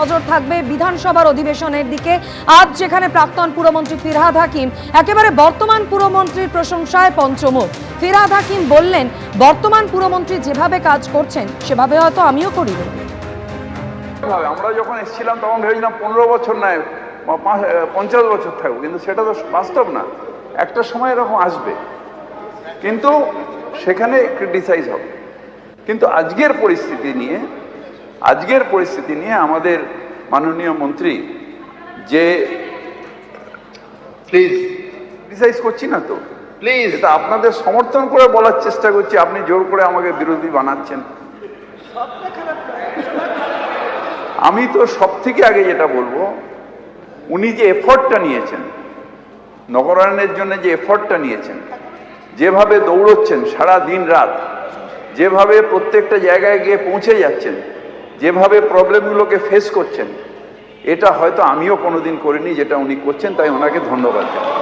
নজর থাকবে বিধানসভার অধিবেশনের দিকে। আজ যেখানে প্রাক্তন পুরমন্ত্রী ফিরহাদ হাকিম একেবারে বর্তমান পুরমন্ত্রীর প্রশংসায় পঞ্চমুখ। ফিরহাদ হাকিম বললেন, বর্তমান পুরমন্ত্রী যেভাবে কাজ করছেন সেভাবে হয়তো আমিও করি। আমরা যখন এসেছিলাম তখন ভেবেছিলাম 15 বছর নয় 50 বছর থাকবো, কিন্তু সেটা তো বাস্তব না। একটা সময় এরকম আসবে, কিন্তু সেখানে ক্রিটিসাইজ হবে। কিন্তু আজকের পরিস্থিতি নিয়ে আমাদের মাননীয় মন্ত্রী যে প্লিজ ক্রিটিসাইজ করছি না তো, প্লিজ এটা আপনাদের সমর্থন করে বলার চেষ্টা করছি। আপনি জোর করে আমাকে বিরোধী বানাচ্ছেন। আমি তো সব থেকে আগে যেটা বলবো, উনি যে এফর্টটা নিয়েছেন, নগরায়ণের জন্য যে এফর্টটা নিয়েছেন, যেভাবে দৌড়চ্ছেন সারা দিন রাত, যেভাবে প্রত্যেকটা জায়গায় গিয়ে পৌঁছে যাচ্ছেন, যেভাবে প্রবলেমগুলোকে ফেস করছেন, এটা হয়তো আমিও কোনোদিন করিনি যেটা উনি করছেন, তাই ওনাকে ধন্যবাদ জানাই।